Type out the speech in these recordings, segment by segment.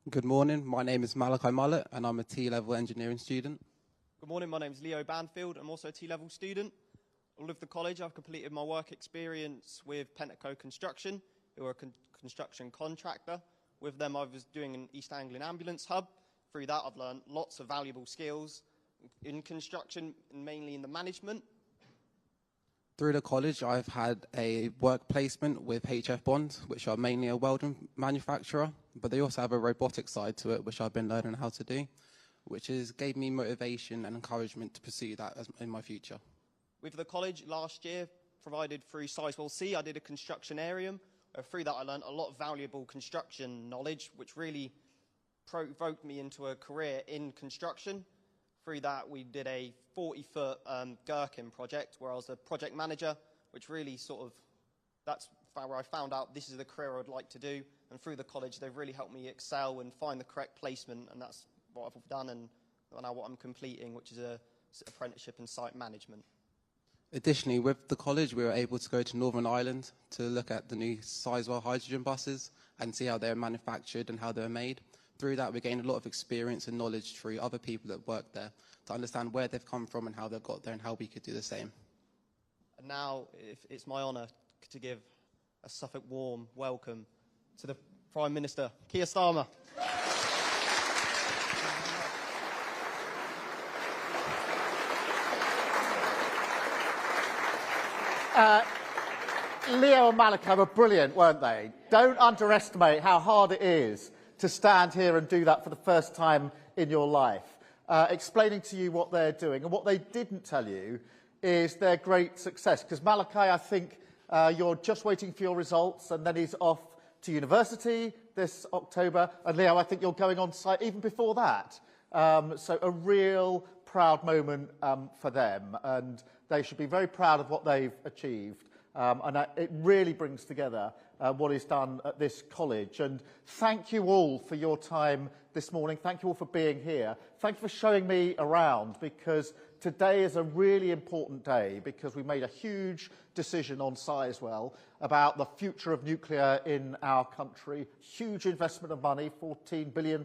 Good morning, my name is Malachi Mullet and I'm a T-level engineering student. Good morning, my name is Leo Banfield. I'm also a T-level student. I live at the college. I've completed my work experience with Pentaco Construction, who are a construction contractor. With them, I was doing an East Anglian ambulance hub. Through that, I've learned lots of valuable skills in construction, and mainly in the management. Through the college, I've had a work placement with HF Bond, which are mainly a welding manufacturer, but they also have a robotic side to it, which I've been learning how to do, which has gave me motivation and encouragement to pursue that in my future. With the college last year, provided through Sizewell C, I did a construction areum. Through that, I learned a lot of valuable construction knowledge, which really provoked me into a career in construction. Through that, we did a 40-foot gherkin project where I was a project manager, which really that's where I found out this is the career I'd like to do. And through the college, they've really helped me excel and find the correct placement, and that's what I've done and now what I'm completing, which is a apprenticeship in site management. Additionally, with the college, we were able to go to Northern Ireland to look at the new Sizewell hydrogen buses and see how they're manufactured and how they're made. Through that, we gained a lot of experience and knowledge through other people that work there to understand where they've come from and how they've got there and how we could do the same. And now, it's my honour to give a Suffolk warm welcome to the Prime Minister, Keir Starmer. Leo and Malachi were brilliant, weren't they? Don't underestimate how hard it is to stand here and do that for the first time in your life, explaining to you what they're doing. And what they didn't tell you is their great success. Because Malachi, I think you're just waiting for your results, and then he's off to university this October. And Leo, I think you're going on site even before that. So a real proud moment for them. And they should be very proud of what they've achieved. It really brings together what is done at this college. And thank you all for your time this morning. Thank you all for being here. Thank you for showing me around, because today is a really important day, because we made a huge decision on Sizewell about the future of nuclear in our country. Huge investment of money, £14 billion,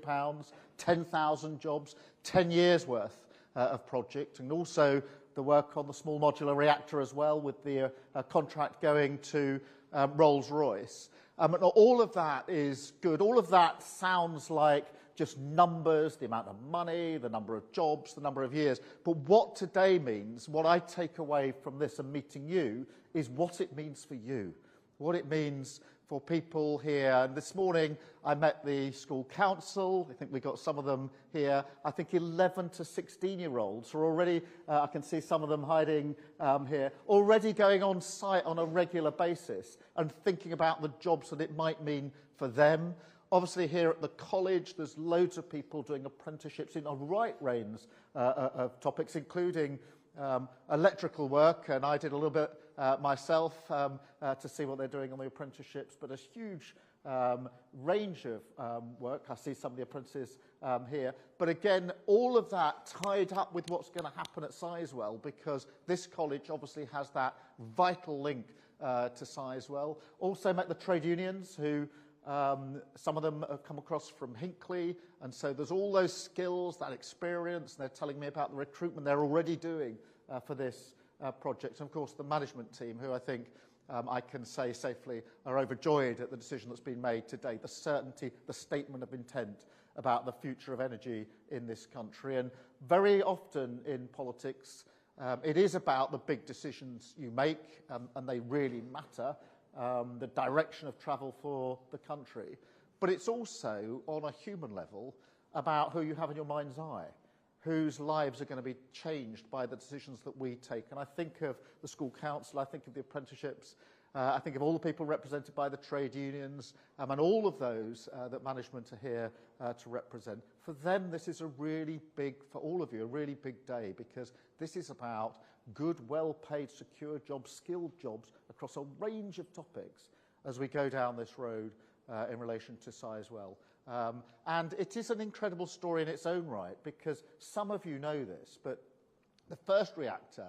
10,000 jobs, 10 years worth of project, and also the work on the small modular reactor as well, with the contract going to Rolls-Royce. And all of that is good. All of that sounds like just numbers, the amount of money, the number of jobs, the number of years. But what today means, what I take away from this and meeting you, is what it means for you, what it means for people here. And this morning I met the school council. I think we got some of them here. I think 11 to 16-year-olds are already, I can see some of them hiding here, already going on site on a regular basis and thinking about the jobs that it might mean for them. Obviously here at the college, there's loads of people doing apprenticeships in a right range of topics, including electrical work, and I did a little bit myself to see what they're doing on the apprenticeships, but a huge range of work. I see some of the apprentices here. But again, all of that tied up with what's going to happen at Sizewell, because this college obviously has that vital link to Sizewell. Also met the trade unions, who some of them have come across from Hinckley, and so there's all those skills, that experience, and they're telling me about the recruitment they're already doing for this project. And of course the management team, who I think I can say safely are overjoyed at the decision that's been made today, the certainty, the statement of intent about the future of energy in this country. And very often in politics, it is about the big decisions you make, and they really matter, the direction of travel for the country. But it's also, on a human level, about who you have in your mind's eye, whose lives are going to be changed by the decisions that we take. And I think of the school council, I think of the apprenticeships, I think of all the people represented by the trade unions, and all of those that management are here to represent. For them, this is a really big, for all of you, a really big day, because this is about good, well-paid, secure jobs, skilled jobs across a range of topics as we go down this road in relation to Sizewell. And it is an incredible story in its own right, because some of you know this, but the first reactor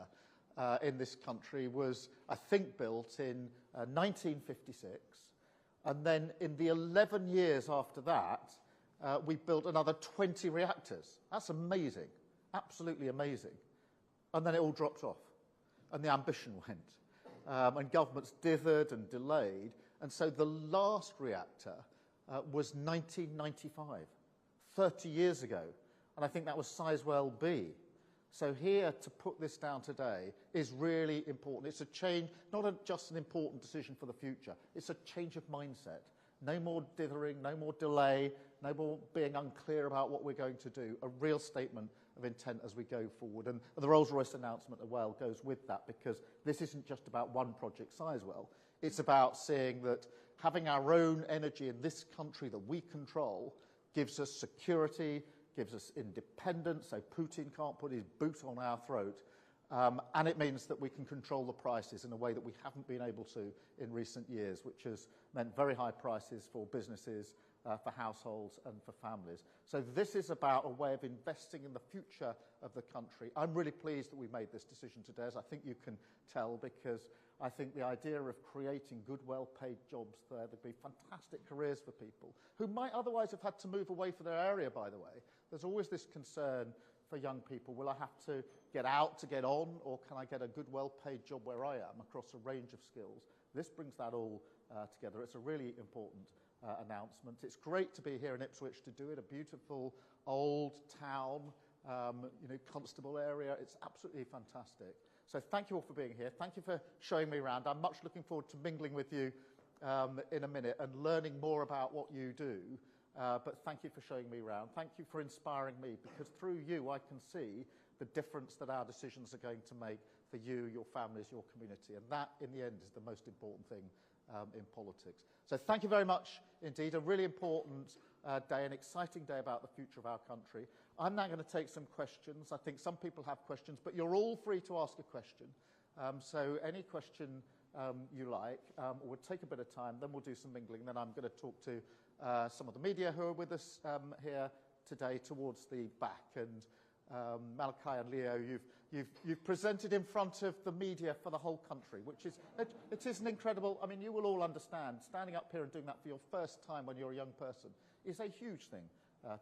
in this country was, I think, built in 1956. And then in the 11 years after that, we built another 20 reactors. That's amazing, absolutely amazing. And then it all dropped off, and the ambition went. And governments dithered and delayed, and so the last reactor was 1995, 30 years ago, and I think that was Sizewell B. So here to put this down today is really important. It's a change, not just an important decision for the future, it's a change of mindset. No more dithering, no more delay, no more being unclear about what we're going to do. A real statement of intent as we go forward. And the Rolls-Royce announcement as well goes with that, because this isn't just about one project, Sizewell. It's about seeing that having our own energy in this country that we control gives us security, gives us independence, so Putin can't put his boot on our throat. And it means that we can control the prices in a way that we haven't been able to in recent years, which has meant very high prices for businesses, for households and for families. So this is about a way of investing in the future of the country. I'm really pleased that we made this decision today, as I think you can tell, because I think the idea of creating good, well-paid jobs there, there'd be fantastic careers for people who might otherwise have had to move away from their area, by the way. There's always this concern for young people, will I have to get out to get on, or can I get a good, well-paid job where I am across a range of skills? This brings that all together. It's a really important announcement. It's great to be here in Ipswich to do it, a beautiful old town, Constable area. It's absolutely fantastic. So thank you all for being here. Thank you for showing me around. I'm much looking forward to mingling with you in a minute and learning more about what you do. But thank you for showing me around. Thank you for inspiring me, because through you I can see the difference that our decisions are going to make for you, your families, your community. And that, in the end, is the most important thing in politics. So thank you very much indeed. A really important day, an exciting day about the future of our country. I'm now going to take some questions. I think some people have questions, but you're all free to ask a question. So any question you like. We'll take a bit of time, then we'll do some mingling. Then I'm going to talk to some of the media who are with us here today towards the back. And Malachi and Leo, you've presented in front of the media for the whole country, which is it is an incredible. I mean, you will all understand standing up here and doing that for your first time when you're a young person is a huge thing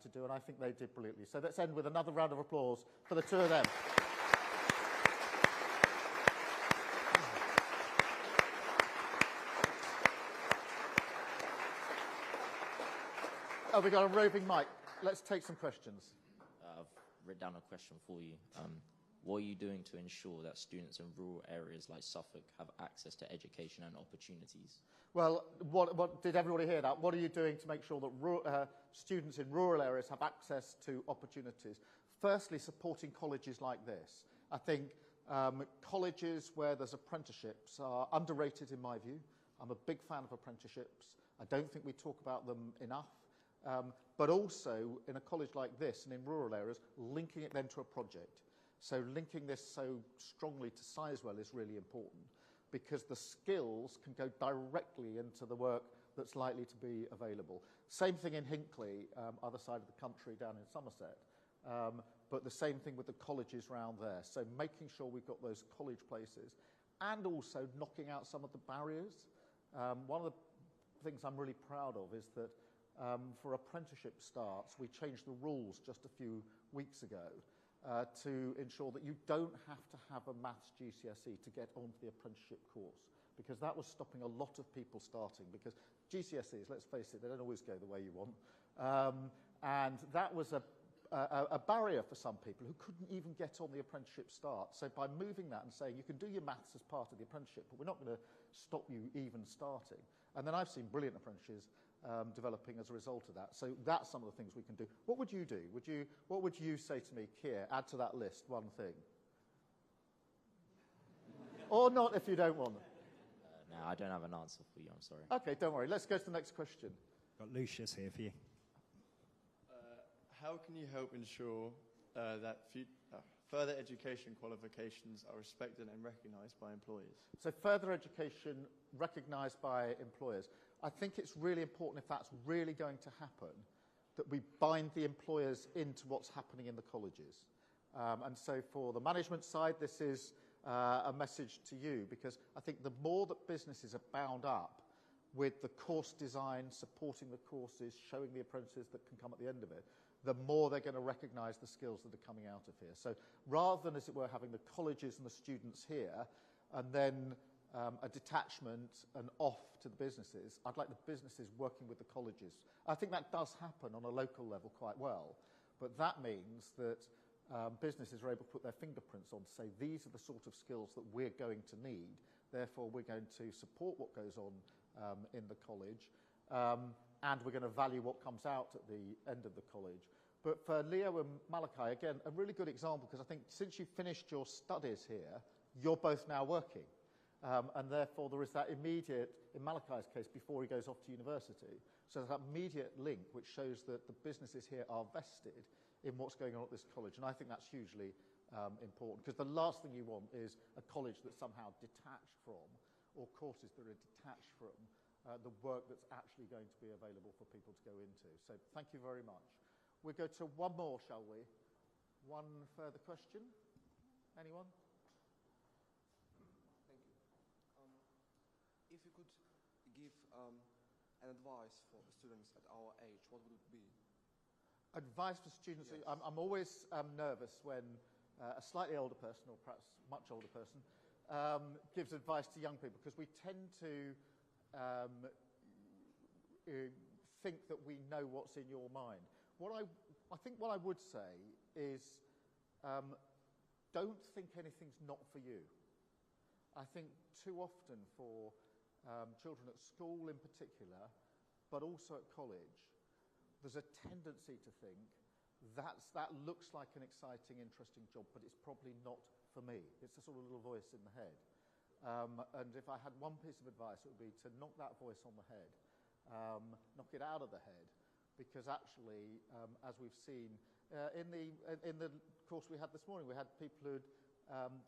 to do, and I think they did brilliantly. So let's end with another round of applause for the two of them. Oh, we've got a roving mic. Let's take some questions. I've written down a question for you. What are you doing to ensure that students in rural areas like Suffolk have access to education and opportunities? Well, what did everybody hear that? What are you doing to make sure that students in rural areas have access to opportunities? Firstly, supporting colleges like this. I think colleges where there's apprenticeships are underrated in my view. I'm a big fan of apprenticeships. I don't think we talk about them enough. But also, in a college like this and in rural areas, linking it then to a project. So linking this so strongly to Sizewell is really important, because the skills can go directly into the work that's likely to be available. Same thing in Hinckley, other side of the country down in Somerset, but the same thing with the colleges around there. So making sure we've got those college places and also knocking out some of the barriers. One of the things I'm really proud of is that for apprenticeship starts, we changed the rules just a few weeks ago to ensure that you don't have to have a maths GCSE to get onto the apprenticeship course, because that was stopping a lot of people starting, because GCSEs, let's face it, they don't always go the way you want. And that was a barrier for some people who couldn't even get on the apprenticeship start. So by moving that and saying you can do your maths as part of the apprenticeship, but we're not going to stop you even starting. And then I've seen brilliant apprentices developing as a result of that. So that's some of the things we can do. What would you do? What would you say to me, Keir? Add to that list one thing. Or not if you don't want. No, I don't have an answer for you, I'm sorry. Okay, don't worry. Let's go to the next question. Got Lucius here for you. How can you help ensure that further education qualifications are respected and recognised by employers? So further education recognised by employers. I think it's really important, if that's really going to happen, that we bind the employers into what's happening in the colleges. And so for the management side, this is a message to you, because I think the more that businesses are bound up with the course design, supporting the courses, showing the apprentices that can come at the end of it, the more they're going to recognise the skills that are coming out of here. So rather than, as it were, having the colleges and the students here and then a detachment and off to the businesses, I'd like the businesses working with the colleges. I think that does happen on a local level quite well, but that means that businesses are able to put their fingerprints on to say, these are the sort of skills that we're going to need, therefore we're going to support what goes on in the college, and we're going to value what comes out at the end of the college. But for Leo and Malachi, again, a really good example, because I think since you finished your studies here, you're both now working. And therefore there is that immediate, in Malachi's case, before he goes off to university, so there's that immediate link which shows that the businesses here are vested in what's going on at this college. And I think that's hugely important, because the last thing you want is a college that's somehow detached from, or courses that are detached from, the work that's actually going to be available for people to go into. So thank you very much. We'll go to one more, shall we? One further question? Anyone? Thank you. If you could give an advice for students at our age, what would it be? Advice for students? Yes. I'm always nervous when a slightly older person, or perhaps much older person, gives advice to young people, because we tend to think that we know what's in your mind. I think what I would say is don't think anything's not for you. I think too often for children at school in particular, but also at college, there's a tendency to think that looks like an exciting, interesting job, but it's probably not for me. It's a sort of little voice in the head. And if I had one piece of advice, it would be to knock that voice on the head, knock it out of the head, because actually, as we've seen in the course we had this morning, we had people who'd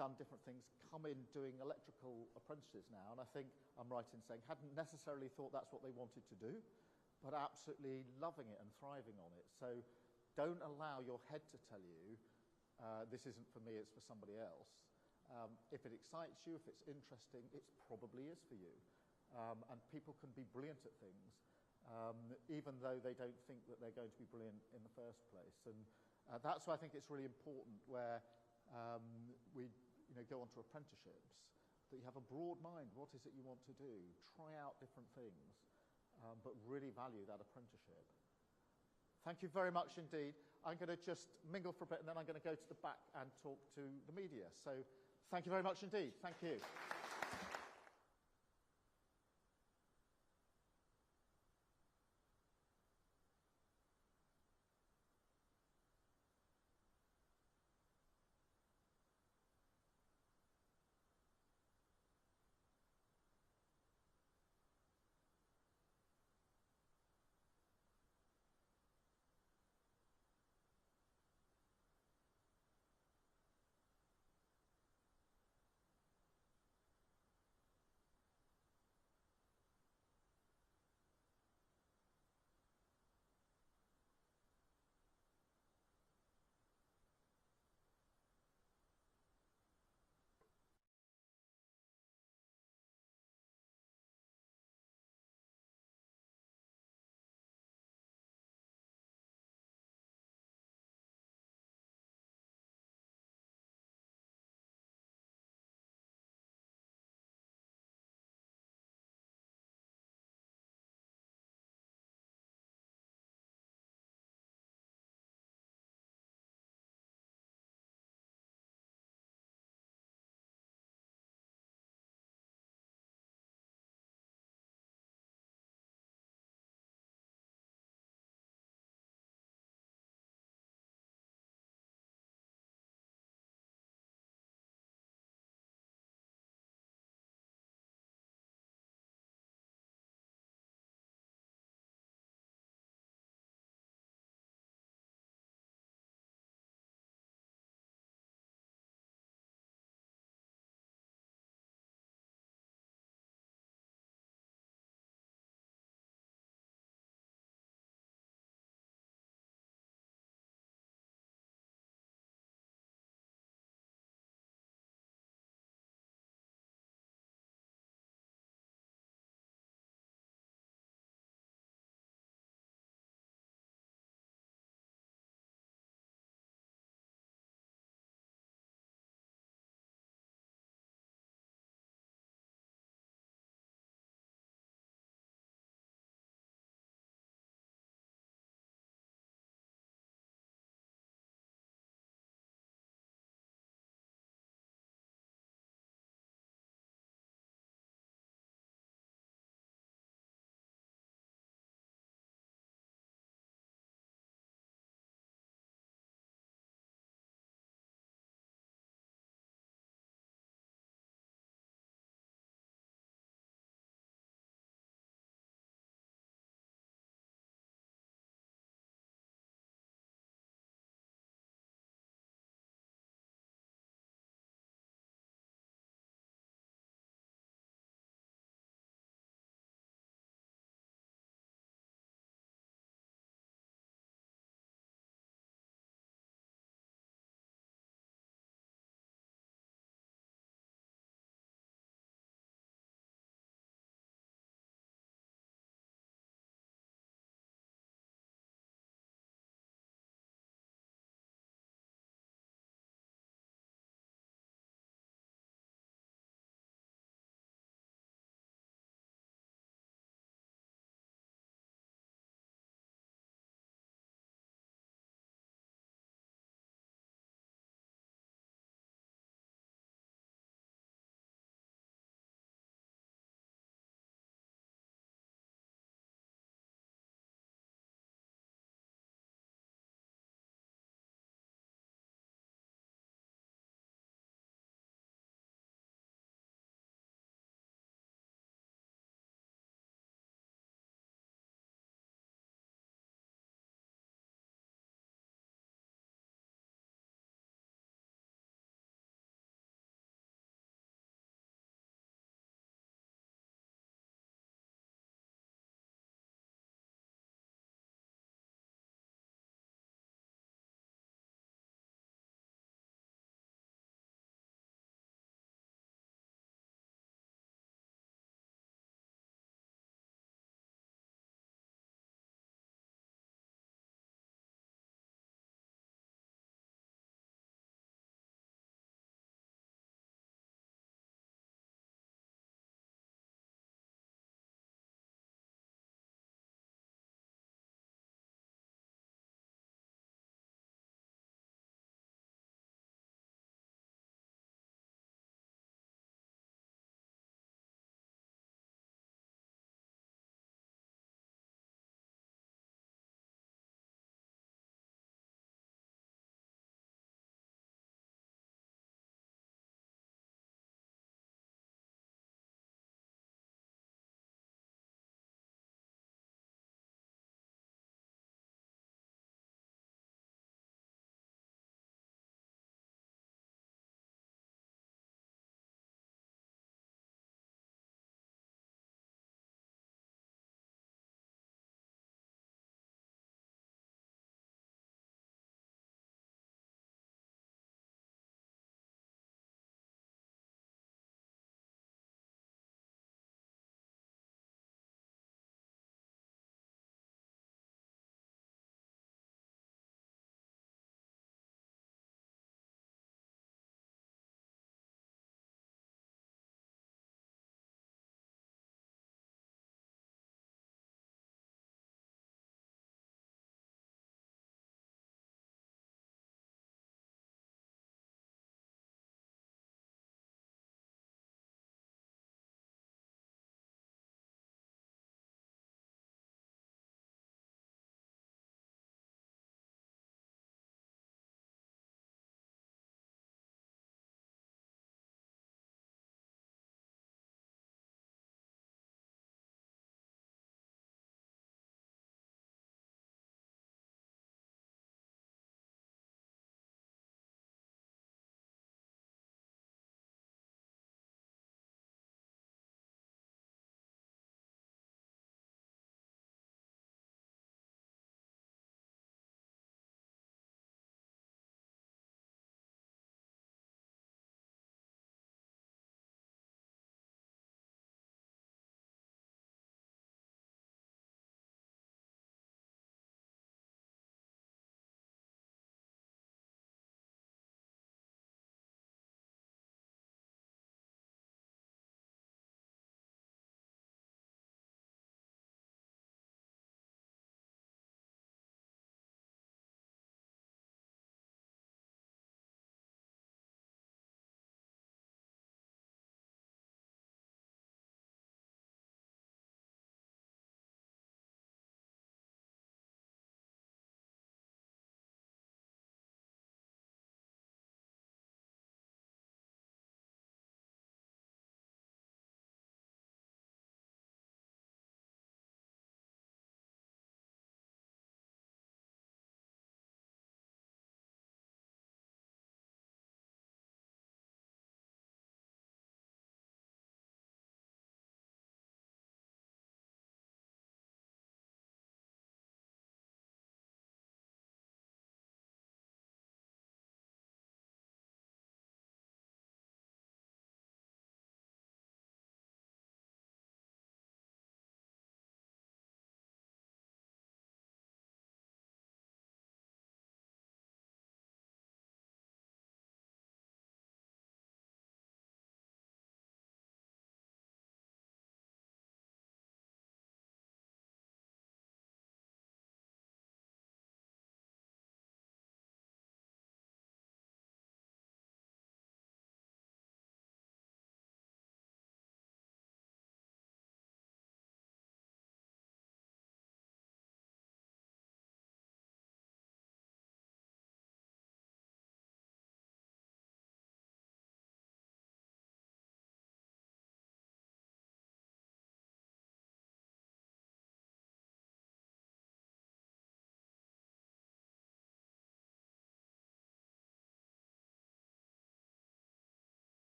done different things, come in doing electrical apprentices now, and I think I'm right in saying hadn't necessarily thought that's what they wanted to do, but absolutely loving it and thriving on it. So don't allow your head to tell you, this isn't for me, it's for somebody else. If it excites you, if it's interesting, it probably is for you. And people can be brilliant at things, even though they don't think that they're going to be brilliant in the first place. And that's why I think it's really important where we go on to apprenticeships, that you have a broad mind. What is it you want to do? Try out different things, but really value that apprenticeship. Thank you very much indeed. I'm going to just mingle for a bit, and then I'm going to go to the back and talk to the media. So thank you very much indeed. Thank you.